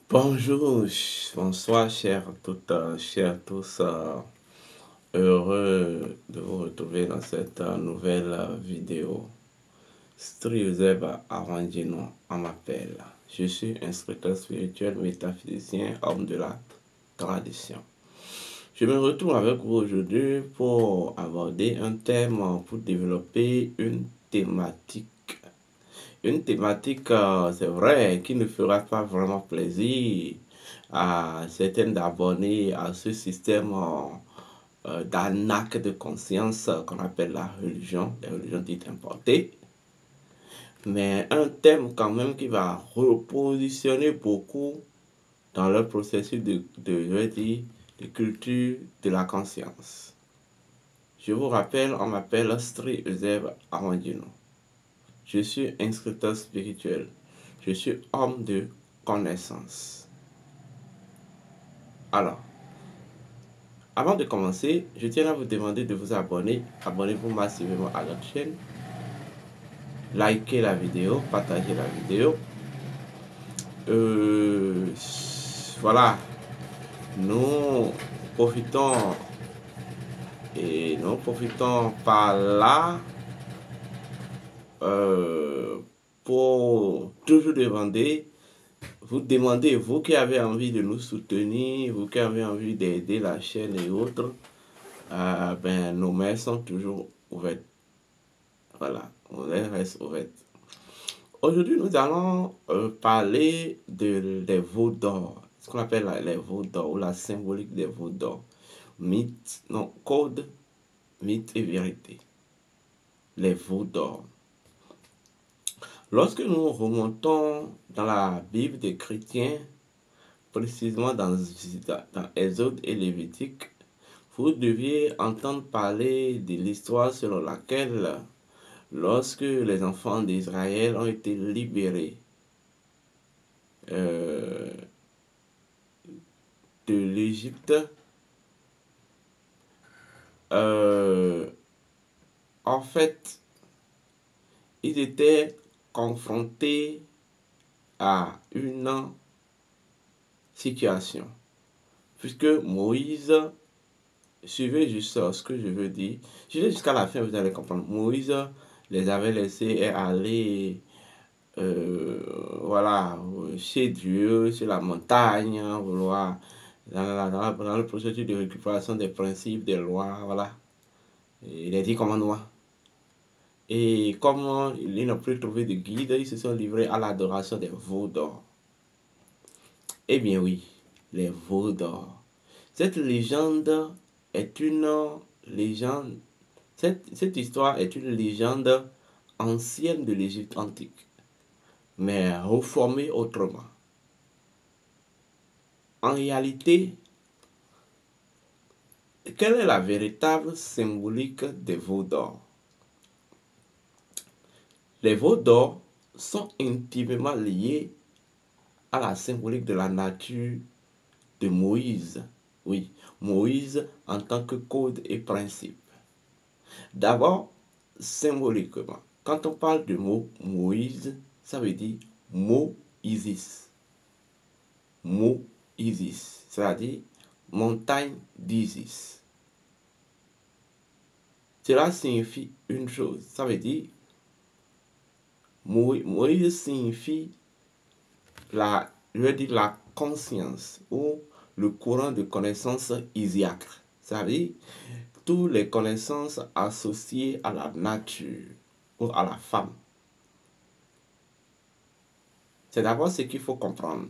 Bonjour, bonsoir, chers toutes, chers tous. Heureux de vous retrouver dans cette nouvelle vidéo. Striuseb Arrangino, on m'appelle. Je suis instructeur spirituel, métaphysicien, homme de la tradition. Je me retrouve avec vous aujourd'hui pour aborder un thème, pour développer une thématique. Une thématique, c'est vrai, qui ne fera pas vraiment plaisir à certaines d'abonnés à ce système d'arnaque de conscience qu'on appelle la religion, les religions dites importées. Mais un thème quand même qui va repositionner beaucoup dans leur processus je vais dire, de culture de la conscience. Je vous rappelle, on m'appelle Sri Euseb Armandino. Je suis instructeur spirituel. Je suis homme de connaissance. Alors, avant de commencer, je tiens à vous demander de vous abonner. Abonnez-vous massivement à notre chaîne. Likez la vidéo, partagez la vidéo. Voilà, nous profitons nous profitons par là pour toujours vous demandez, vous qui avez envie de nous soutenir, vous qui avez envie d'aider la chaîne et autres, nos mains sont toujours ouvertes. Voilà, on reste ouvertes. Aujourd'hui, nous allons parler des veaux d'or, ce qu'on appelle les veaux d'or ou la symbolique des veaux d'or. Mythe, non, code, mythe et vérité. Les veaux d'or. Lorsque nous remontons dans la Bible des chrétiens, précisément dans Exode et Lévitique, vous deviez entendre parler de l'histoire selon laquelle, lorsque les enfants d'Israël ont été libérés de l'Égypte, en fait, ils étaient confrontés à une situation. Puisque Moïse, suivez juste ce que je veux dire, suivez jusqu'à la fin, vous allez comprendre. Moïse les avait laissés aller, voilà, chez Dieu, sur la montagne, vouloir, dans le processus de récupération des principes, des lois, voilà, et les 10 commandements. Et comme ils n'ont plus trouvé de guide, ils se sont livrés à l'adoration des veaux d'or. Eh bien oui, les veaux d'or. Cette légende est une légende, cette histoire est une légende ancienne de l'Égypte antique, mais reformée autrement. En réalité, quelle est la véritable symbolique des veaux d'or? Les veaux d'or sont intimement liés à la symbolique de la nature de Moïse. Oui, Moïse en tant que code et principe. D'abord, symboliquement, quand on parle du mot Moïse, ça veut dire Mo-Isis. Mo-Isis, c'est-à-dire montagne d'Isis. Cela signifie une chose, ça veut dire Moïse signifie la conscience ou le courant de connaissances isiacre. Ça veut dire toutes les connaissances associées à la nature ou à la femme. C'est d'abord ce qu'il faut comprendre.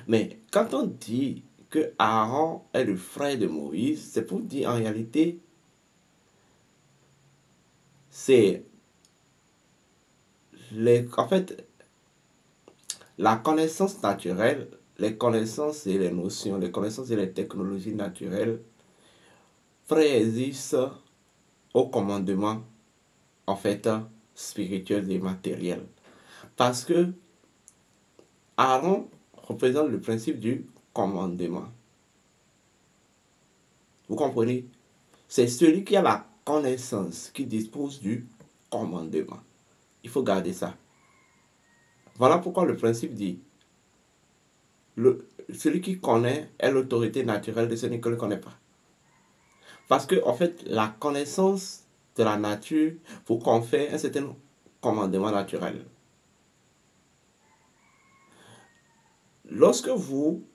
Mais quand on dit que Aaron est le frère de Moïse, c'est pour dire en réalité, c'est en fait la connaissance naturelle, les connaissances et les notions, les connaissances et les technologies naturelles préexistent au commandement en fait spirituel et matériel. Parce que Aaron représente le principe du commandement. Vous comprenez? C'est celui qui a la connaissance, qui dispose du commandement. Il faut garder ça. Voilà pourquoi le principe dit celui qui connaît est l'autorité naturelle de celui qui ne le connaît pas. Parce que, en fait, la connaissance de la nature vous confère un certain commandement naturel. Lorsque vous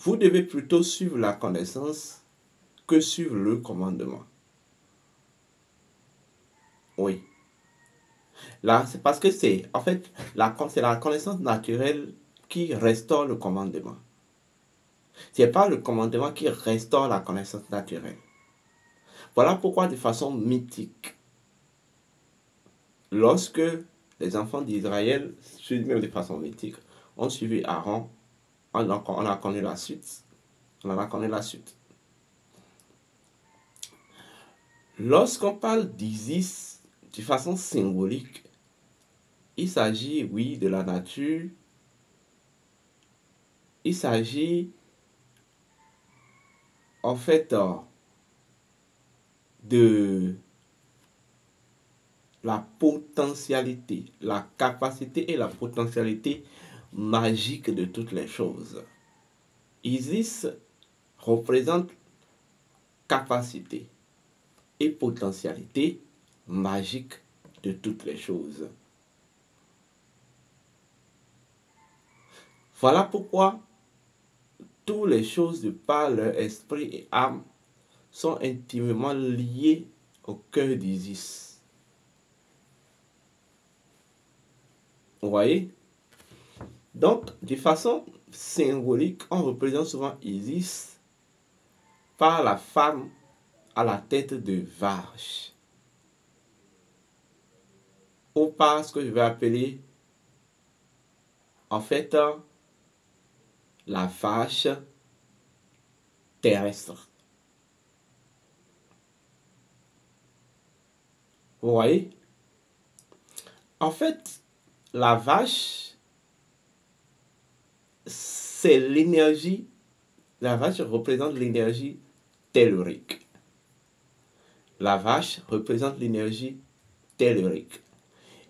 devez plutôt suivre la connaissance que suivre le commandement. Oui. Là, c'est parce que c'est, en fait, c'est la connaissance naturelle qui restaure le commandement. Ce n'est pas le commandement qui restaure la connaissance naturelle. Voilà pourquoi, de façon mythique, lorsque les enfants d'Israël, même de façon mythique, ont suivi Aaron, on a connu la suite. On en a connu la suite. Lorsqu'on parle d'Isis de façon symbolique, il s'agit, oui, de la nature. Il s'agit, en fait, de la potentialité, la capacité et la potentialité magique de toutes les choses. Isis représente capacité et potentialité magique de toutes les choses. Voilà pourquoi toutes les choses de par leur esprit et âme sont intimement liées au cœur d'Isis. Vous voyez? Donc, de façon symbolique, on représente souvent Isis par la femme à la tête de vache, ou par ce que je vais appeler, en fait, la vache terrestre. Vous voyez? En fait, la vache, c'est l'énergie. La vache représente l'énergie tellurique. La vache représente l'énergie tellurique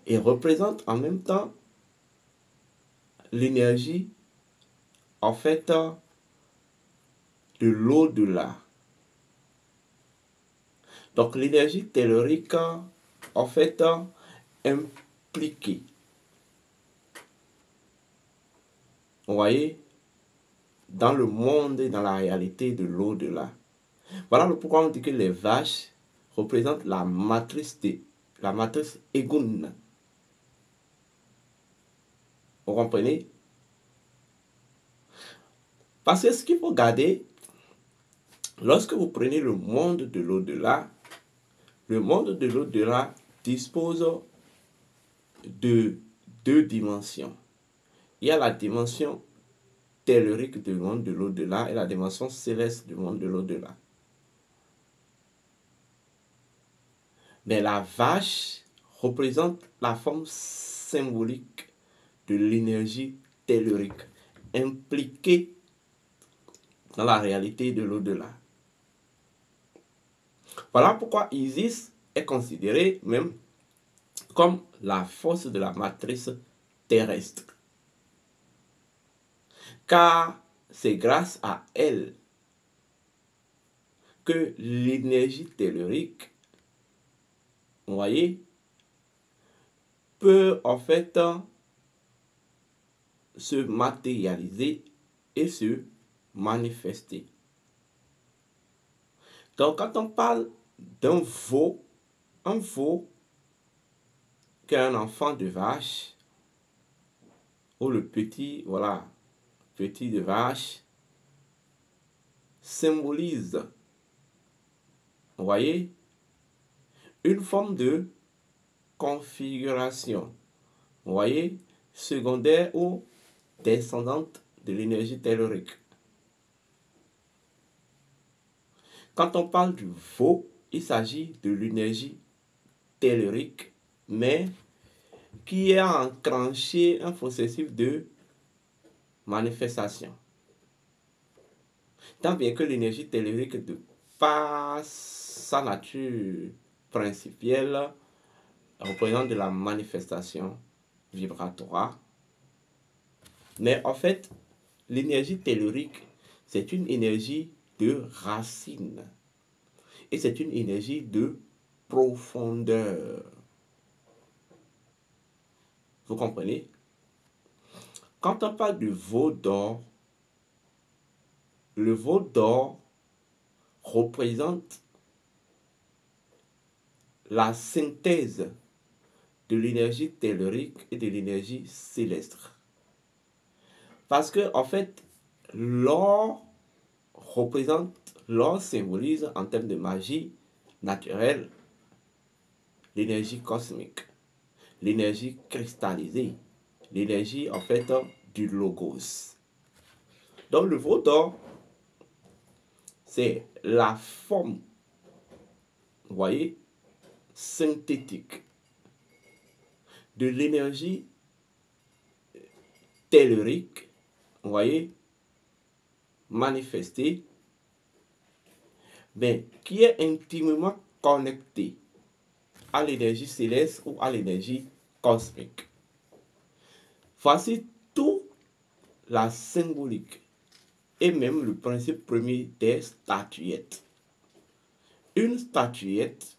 et représente en même temps l'énergie, en fait, de l'au-delà. Donc l'énergie tellurique, en fait, impliquée. Vous voyez, dans le monde et dans la réalité de l'au-delà. Voilà pourquoi on dit que les vaches représentent la matrice Egun. Vous comprenez? Parce que ce qu'il faut garder, lorsque vous prenez le monde de l'au-delà, le monde de l'au-delà dispose de deux dimensions. Il y a la dimension tellurique du monde de l'au-delà et la dimension céleste du monde de l'au-delà. Mais la vache représente la forme symbolique de l'énergie tellurique impliquée dans la réalité de l'au-delà. Voilà pourquoi Isis est considérée même comme la force de la matrice terrestre. Car c'est grâce à elle que l'énergie tellurique, vous voyez, peut en fait se matérialiser et se manifester. Donc quand on parle d'un veau, un veau qui est un enfant de vache, ou le petit, voilà, petit de vache, symbolise, vous voyez, une forme de configuration, vous voyez, secondaire ou descendante de l'énergie tellurique. Quand on parle du veau, il s'agit de l'énergie tellurique, mais qui a enclenché un processus de manifestation. Tant bien que l'énergie tellurique, de par sa nature principielle, représente de la manifestation vibratoire. Mais en fait, l'énergie tellurique, c'est une énergie de racine. Et c'est une énergie de profondeur. Vous comprenez? Quand on parle du veau d'or, le veau d'or représente la synthèse de l'énergie tellurique et de l'énergie céleste. Parce que, en fait, l'or l'or symbolise en termes de magie naturelle l'énergie cosmique, l'énergie cristallisée, l'énergie, en fait, du logos. Donc, le veau d'or, c'est la forme, vous voyez, synthétique de l'énergie tellurique, vous voyez, manifestée, mais qui est intimement connectée à l'énergie céleste ou à l'énergie cosmique. Voici toute la symbolique et même le principe premier des statuettes. Une statuette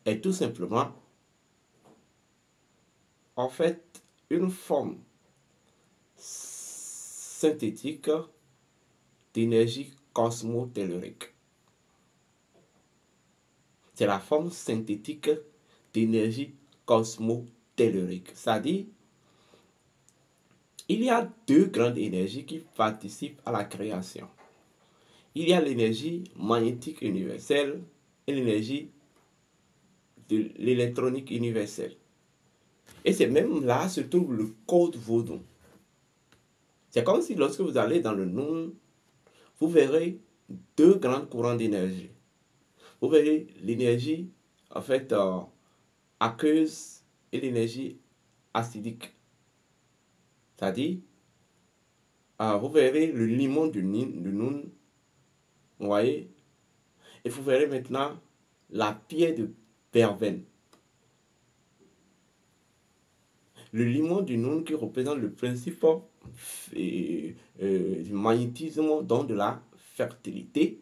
est tout simplement, en fait, une forme synthétique d'énergie cosmotellurique. C'est la forme synthétique d'énergie cosmotellurique. C'est-à-dire, il y a deux grandes énergies qui participent à la création. Il y a l'énergie magnétique universelle et l'énergie de l'électronique universelle. Et c'est même là se trouve le code vaudou. C'est comme si lorsque vous allez dans le Noun, vous verrez deux grands courants d'énergie. Vous verrez l'énergie, en fait, aqueuse et l'énergie acidique. C'est-à-dire, vous verrez le limon du Noun, vous voyez, et vous verrez maintenant la pierre de verveine. Le limon du Noun qui représente le principe du magnétisme, donc de la fertilité,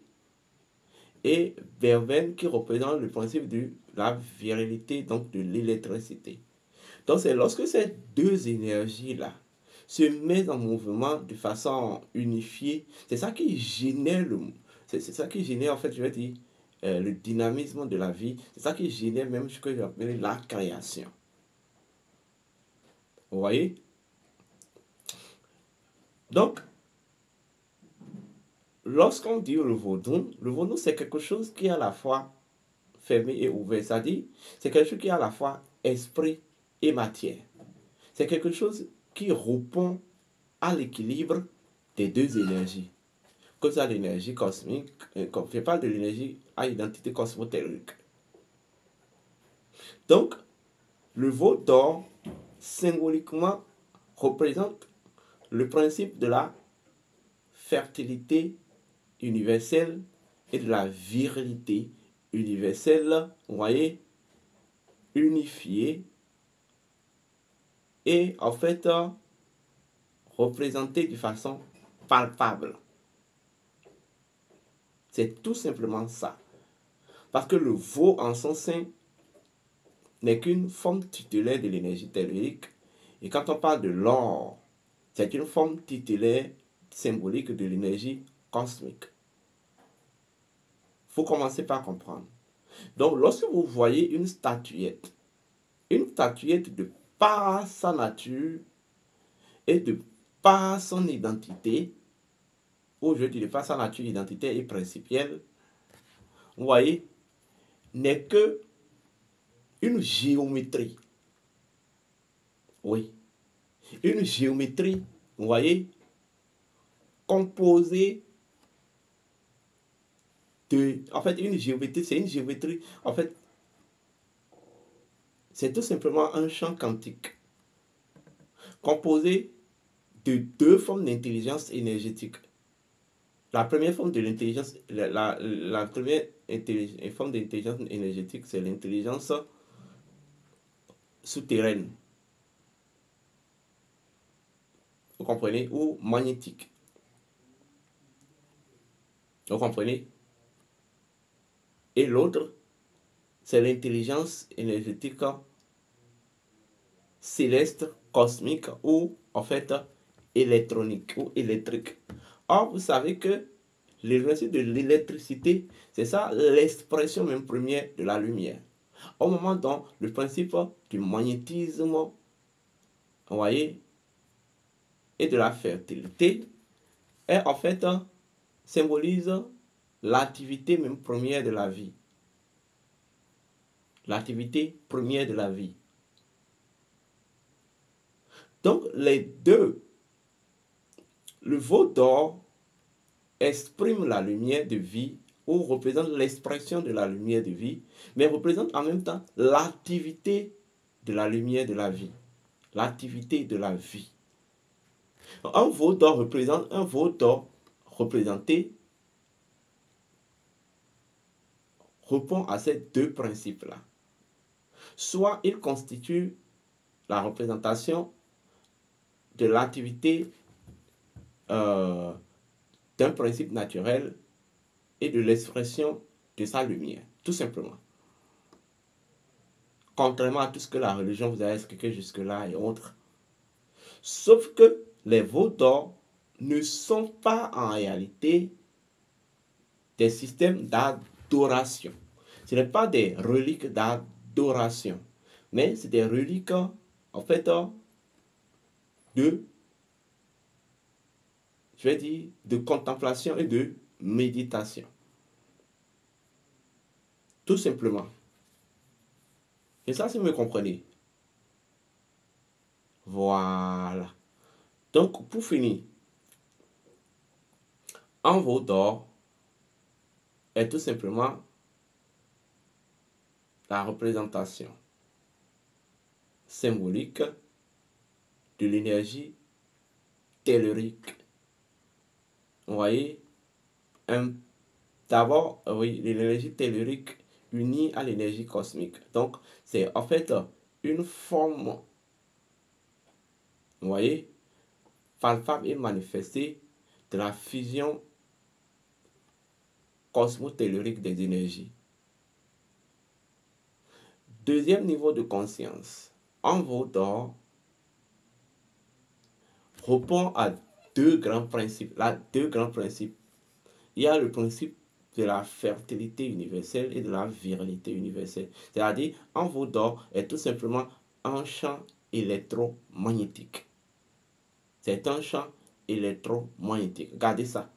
et verveine qui représente le principe de la virilité, donc de l'électricité. Donc c'est lorsque ces deux énergies-là se mettent en mouvement de façon unifiée, c'est ça qui génère c'est ça qui génère, en fait, je vais dire, le dynamisme de la vie. C'est ça qui génère même ce que j'appelle la création. Vous voyez? Donc, lorsqu'on dit le vaudou c'est quelque chose qui est à la fois fermé et ouvert. C'est-à-dire, c'est quelque chose qui est à la fois esprit et matière. C'est quelque chose qui répond à l'équilibre des deux énergies. Que ça l'énergie cosmique, quand je parle de l'énergie à identité cosmotellurique. Donc, le veau d'or, symboliquement, représente le principe de la fertilité universelle et de la virilité universelle, vous voyez, unifiée et en fait représentée de façon palpable. C'est tout simplement ça. Parce que le veau en son sein n'est qu'une forme tutélaire de l'énergie tellurique. Et quand on parle de l'or, c'est une forme tutélaire symbolique de l'énergie cosmique. Il faut commencer par comprendre. Donc, lorsque vous voyez une statuette de par sa nature et de par son identité, ou je dis de par sa nature, identité et principielle, vous voyez, n'est que une géométrie. Oui, une géométrie, vous voyez, composée de... En fait, une géométrie, c'est une géométrie, en fait, c'est tout simplement un champ quantique composé de deux formes d'intelligence énergétique. La première forme de l'intelligence, la première forme d'intelligence énergétique, c'est l'intelligence souterraine. Vous comprenez? Ou magnétique. Vous comprenez? Et l'autre, c'est l'intelligence énergétique céleste, cosmique ou en fait électronique ou électrique. Or, vous savez que le principe de l'électricité, c'est ça l'expression même première de la lumière. Au moment dont le principe du magnétisme, vous voyez, et de la fertilité, est en fait symbolise l'activité même première de la vie. L'activité première de la vie. Donc, les deux, le veau d'or exprime la lumière de vie ou représente l'expression de la lumière de vie, mais représente en même temps l'activité de la lumière de la vie. L'activité de la vie. Un veau d'or représenté répond à ces deux principes-là. Soit il constitue la représentation de l'activité d'un principe naturel et de l'expression de sa lumière, tout simplement. Contrairement à tout ce que la religion vous a expliqué jusque-là et autres. Sauf que les veaux d'or ne sont pas en réalité des systèmes d'adoration. Ce n'est pas des reliques d'adoration, mais c'est des reliques en fait de, je vais dire, de contemplation et de méditation. Tout simplement. Et ça, si vous me comprenez. Voilà. Donc, pour finir, un veau d'or est tout simplement la représentation symbolique de l'énergie tellurique. Vous voyez, d'abord, oui, l'énergie tellurique unie à l'énergie cosmique. Donc, c'est en fait une forme, vous voyez, palpable et manifestée de la fusion cosmotellurique des énergies. Deuxième niveau de conscience. Un veau d'or répond à deux grands principes. Là, deux grands principes. Il y a le principe de la fertilité universelle et de la virilité universelle. C'est-à-dire, un veau d'or est tout simplement un champ électromagnétique. C'est un champ électromagnétique. Regardez ça.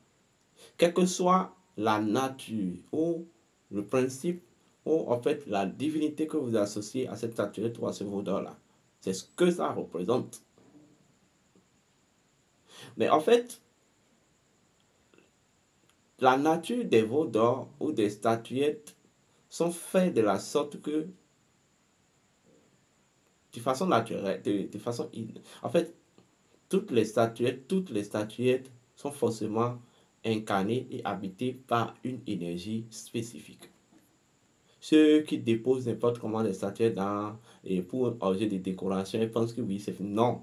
Quelle que soit la nature ou le principe ou en fait la divinité que vous associez à cette statuette ou à ce veau d'or-là, c'est ce que ça représente. Mais en fait, la nature des veaux d'or ou des statuettes sont faits de la sorte que, de façon naturelle, de façon... En fait, toutes les statuettes sont forcément incarnées et habitées par une énergie spécifique. Ceux qui déposent n'importe comment des statuettes pour un objet de décoration, ils pensent que oui, c'est... Non.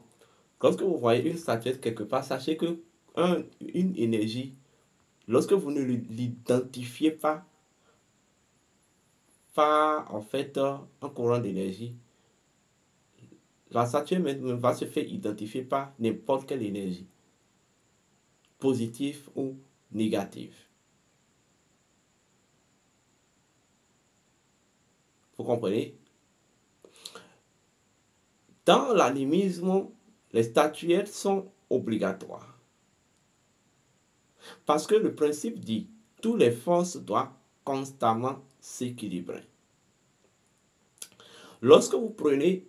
Lorsque vous voyez une statuette quelque part, sachez que une énergie, lorsque vous ne l'identifiez pas, en fait un courant d'énergie, la statuette même va se faire identifier par n'importe quelle énergie, positive ou négative. Vous comprenez? Dans l'animisme, les statuettes sont obligatoires. Parce que le principe dit, toutes les forces doivent constamment s'équilibrer. Lorsque vous prenez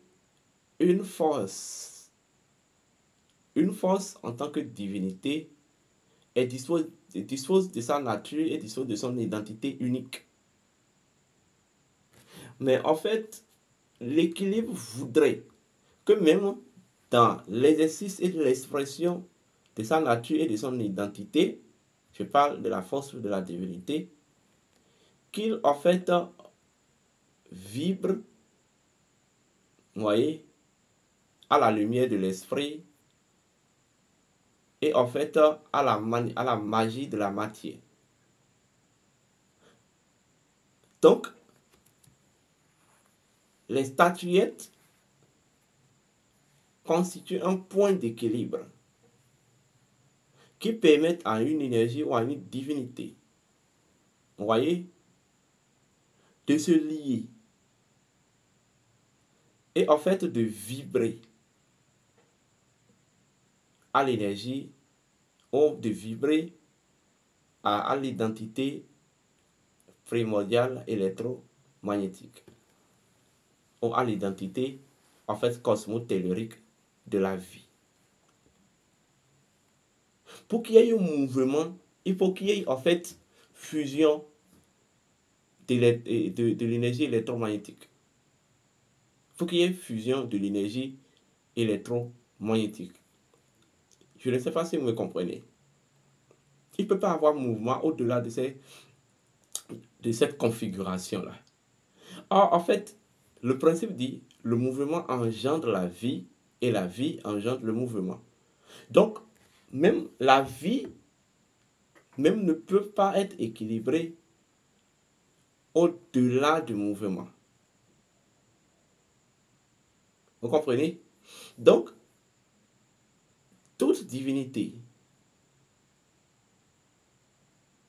une force en tant que divinité, elle dispose de sa nature et dispose de son identité unique. Mais en fait, l'équilibre voudrait que même dans l'exercice et de l'expression de sa nature et de son identité, je parle de la force de la divinité, qu'il en fait vibre, vous voyez, à la lumière de l'esprit et en fait à la magie de la matière. Donc, les statuettes constituent un point d'équilibre qui permettent à une énergie ou à une divinité, vous voyez, de se lier et en fait de vibrer à l'énergie ou de vibrer à l'identité primordiale électromagnétique ou à l'identité en fait cosmotellurique de la vie. Pour qu'il y ait un mouvement, il faut qu'il y ait en fait fusion de l'énergie électromagnétique. Il faut qu'il y ait fusion de l'énergie électromagnétique. Je ne sais pas si vous me comprenez. Il ne peut pas avoir mouvement au-delà de cette configuration-là. Or, en fait, le principe dit, le mouvement engendre la vie et la vie engendre le mouvement. Donc, même la vie même ne peut pas être équilibrée au-delà du mouvement. Vous comprenez? Donc, toute divinité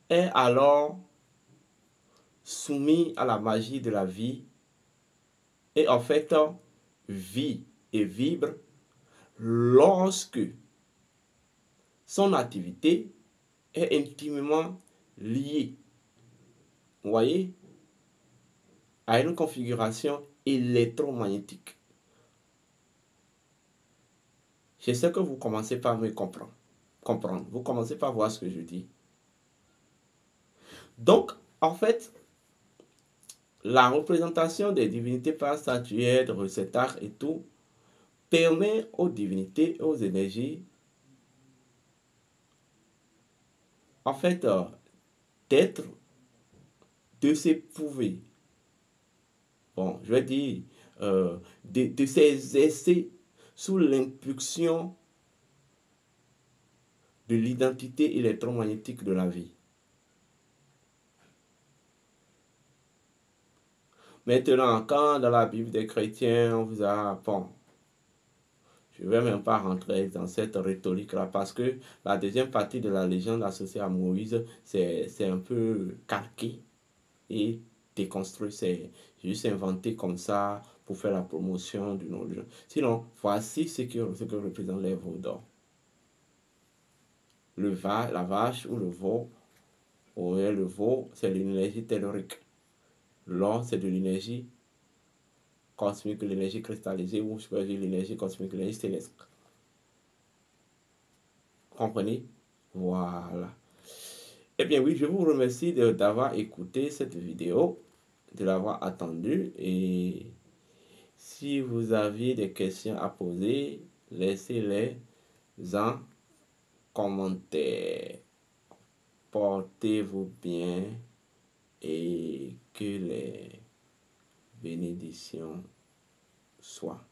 est alors soumise à la magie de la vie et en fait vit et vibre lorsque son activité est intimement liée, vous voyez, à une configuration électromagnétique. Je sais que vous commencez par me comprendre. Vous commencez par voir ce que je dis. Donc, en fait, la représentation des divinités par statuettes, réceptacles et tout permet aux divinités, aux énergies, en fait, d'être, de s'éprouver. Bon, je vais dire, de s'exercer sous l'impulsion de l'identité électromagnétique de la vie. Maintenant, quand dans la Bible des chrétiens, on vous a... Bon, je ne vais même pas rentrer dans cette rhétorique-là parce que la deuxième partie de la légende associée à Moïse, c'est un peu calqué et déconstruit. C'est juste inventé comme ça pour faire la promotion du nom de Dieu. Sinon, voici ce que représente les veaux d'or. La vache ou le veau, c'est l'énergie tellurique. L'or, c'est de l'énergie cosmique, l'énergie cristallisée, ou je peux dire l'énergie cosmique, l'énergie céleste. Comprenez? Voilà. Eh bien oui, je vous remercie d'avoir écouté cette vidéo, de l'avoir attendue. Et si vous aviez des questions à poser, laissez-les en commentaire. Portez-vous bien et que les bénédictions soient.